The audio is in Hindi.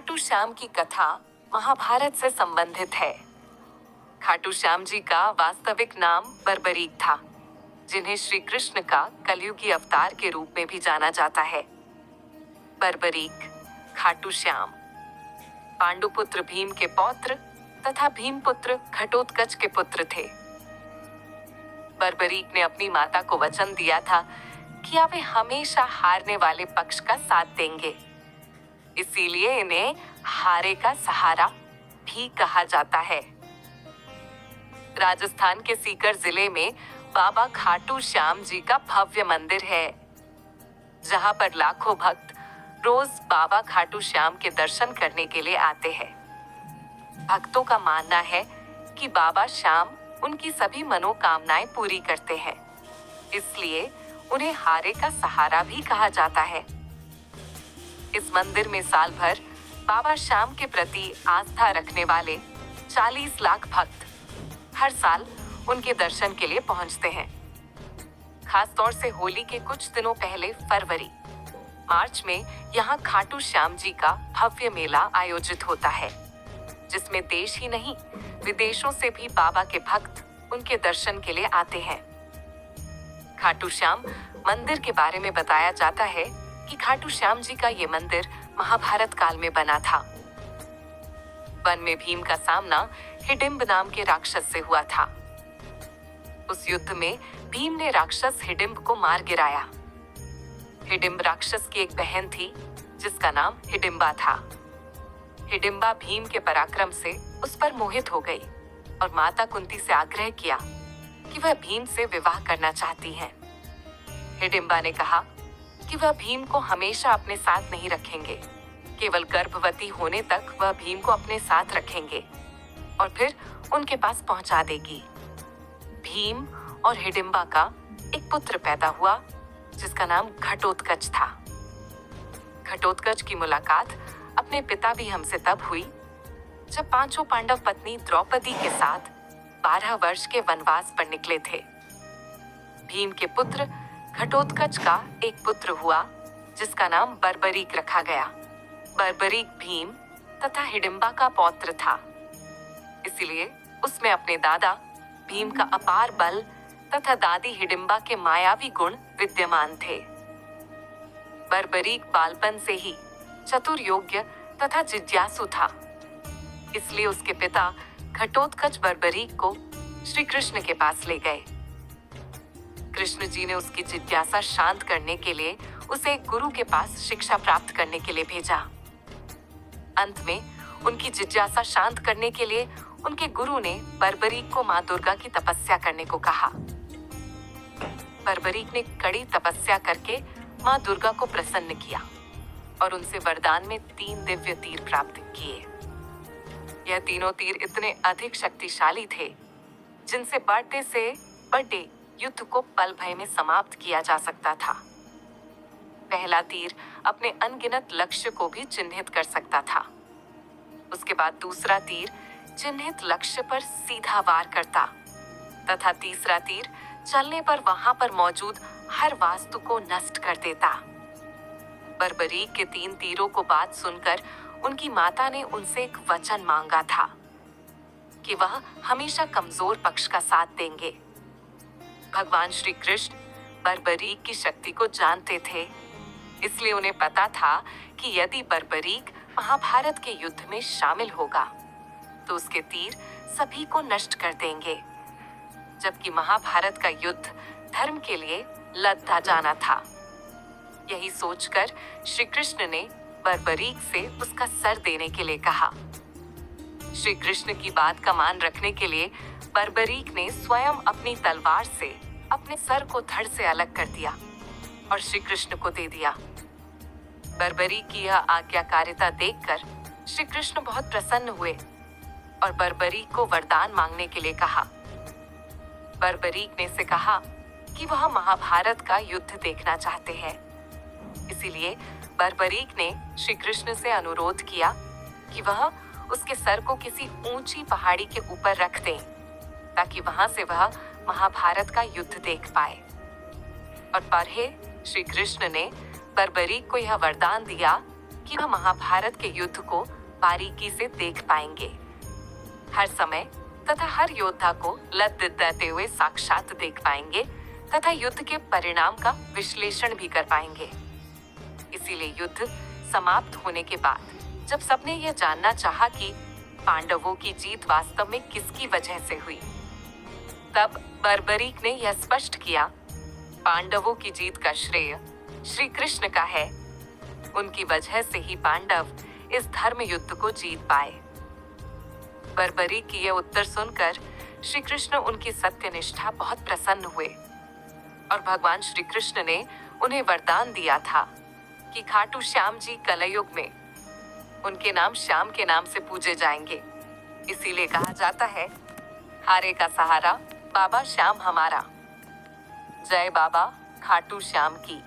खाटू श्याम की कथा महाभारत से संबंधित है। खाटू श्याम जी का वास्तविक नाम बर्बरीक था, जिन्हें श्री कृष्ण का कलयुगी अवतार के रूप में भी जाना जाता है। बर्बरीक, खाटू श्याम पांडुपुत्र भीम के पौत्र तथा भीमपुत्र घटोत्कच के पुत्र थे। बर्बरीक ने अपनी माता को वचन दिया था कि वे हमेशा हारने वाले पक्ष का साथ देंगे, इसीलिए इन्हें हारे का सहारा भी कहा जाता है। राजस्थान के सीकर जिले में बाबा खाटू श्याम जी का भव्य मंदिर है, जहां पर लाखों भक्त रोज बाबा खाटू श्याम के दर्शन करने के लिए आते हैं। भक्तों का मानना है कि बाबा श्याम उनकी सभी मनोकामनाएं पूरी करते हैं, इसलिए उन्हें हारे का सहारा भी कहा जाता है। इस मंदिर में साल भर बाबा श्याम के प्रति आस्था रखने वाले 40 लाख भक्त हर साल उनके दर्शन के लिए पहुंचते हैं। खास तौर से होली के कुछ दिनों पहले फरवरी मार्च में यहाँ खाटू श्याम जी का भव्य मेला आयोजित होता है, जिसमें देश ही नहीं विदेशों से भी बाबा के भक्त उनके दर्शन के लिए आते हैं। खाटू श्याम मंदिर के बारे में बताया जाता है कि खाटू श्याम जी का ये मंदिर महाभारत काल में बना था। वन में भीम का सामना हिडिंब नाम के राक्षस से हुआ था। उस युद्ध में भीम ने राक्षस हिडिंब को मार गिराया। हिडिंब राक्षस की एक बहन थी, जिसका नाम हिडिंबा था। हिडिंबा भीम के पराक्रम से उस पर मोहित हो गई और माता कुंती से आग्रह किया कि वह भीम से विवाह करना चाहती हैं। हिडिंबा ने कहा कि वह भीम को हमेशा अपने साथ नहीं रखेंगे, केवल गर्भवती होने तक वह भीम को अपने साथ रखेंगे और फिर उनके पास पहुंचा देगी। भीम और हिडिंबा का एक पुत्र पैदा हुआ, जिसका नाम घटोत्कच था। घटोत्कच की मुलाकात अपने पिता भी हमसे तब हुई जब पांचों पांडव पत्नी द्रौपदी के साथ 12 वर्ष के वनवास पर निकले थे। भीम के पुत्र घटोत्कच का एक पुत्र हुआ, जिसका नाम बर्बरीक रखा गया। बर्बरीक भीम तथा हिडिंबा का पौत्र था, इसलिए उसमें अपने दादा भीम का अपार बल तथा दादी हिडिंबा के मायावी गुण विद्यमान थे। बर्बरीक बालपन से ही चतुर, योग्य तथा जिज्ञासु था, इसलिए उसके पिता घटोत्कच बर्बरीक को श्री कृष्ण के पास ले गए। कृष्ण जी ने उसकी जिज्ञासा शांत करने के लिए उसे एक गुरु के पास शिक्षा प्राप्त करने के लिए भेजा। अंत में उनकी जिज्ञासा शांत करने के लिए उनके गुरु ने बर्बरीक को मां दुर्गा की तपस्या करने को कहा। बर्बरीक ने कड़ी तपस्या करके मां दुर्गा को प्रसन्न किया और उनसे वरदान में 3 दिव्य तीर प्राप्त किए। यह तीनों तीर इतने अधिक शक्तिशाली थे, जिनसे बढ़ते से बढ़ते युद्ध को पल भर में समाप्त किया जा सकता था। पहला तीर अपने अनगिनत लक्ष्य को भी चिन्हित कर सकता था। उसके बाद दूसरा तीर चिन्हित लक्ष्य पर सीधा वार करता तथा तीसरा तीर चलने पर वहां पर मौजूद हर वास्तु को नष्ट कर देता। बर्बरीक के 3 तीरों को बात सुनकर उनकी माता ने उनसे एक वचन मांगा था कि वह हमेशा कमजोर पक्ष का साथ देंगे। भगवान श्री कृष्ण बर्बरीक की शक्ति को जानते थे, इसलिए उन्हें पता था कि यदि बर्बरीक महाभारत के युद्ध में शामिल होगा तो उसके तीर सभी को नष्ट कर देंगे, जबकि महाभारत का युद्ध धर्म के लिए लड़ा जाना था। यही सोचकर श्री कृष्ण ने बर्बरीक से उसका सर देने के लिए कहा। श्री कृष्ण की बात का मान रखने के लिए बर्बरीक ने स्वयं अपनी तलवार से अपने सर को धड़ से अलग कर दिया और श्री कृष्ण को दे दिया। बर्बरीक की यह आज्ञाकारिता देखकर श्री कृष्ण बहुत प्रसन्न हुए और बर्बरीक को वरदान मांगने के लिए कहा। बर्बरीक ने से कहा कि वह महाभारत का युद्ध देखना चाहते हैं, इसीलिए बर्बरीक ने श्री कृष्ण से अनुरोध किया कि वह उसके सर को किसी ऊंची पहाड़ी के ऊपर रख दें, ताकि वहां से वह महाभारत का युद्ध देख पाए। और पढ़े श्री कृष्ण ने बर्बरीक को यह वरदान दिया कि वह महाभारत के युद्ध को बारीकी से देख पाएंगे। हर समय तथा हर योद्धा को लत देते हुए साक्षात देख पाएंगे तथा युद्ध के परिणाम का विश्लेषण भी कर पाएंगे। इसीलिए युद्ध समाप्त होने के बाद जब सबने यह जानना चाहा कि पांडवों की जीत वास्तव में किसकी वजह से हुई, तब बर्बरीक ने यह स्पष्ट किया, पांडवों की जीत का श्रेय श्री कृष्ण का है। उनकी वजह से ही पांडव इस धर्म युद्ध को जीत पाए। बर्बरीक की यह उत्तर सुनकर श्री कृष्ण उनकी सत्यनिष्ठा बहुत प्रसन्न हुए और भगवान श्री कृष्ण ने उन्हें वरदान दिया था कि खाटू श्याम जी कलयुग में उनके नाम श्याम के नाम से पूजे जाएंगे। इसीलिए कहा जाता है, हारे का सहारा बाबा श्याम हमारा। जय बाबा खाटू श्याम की।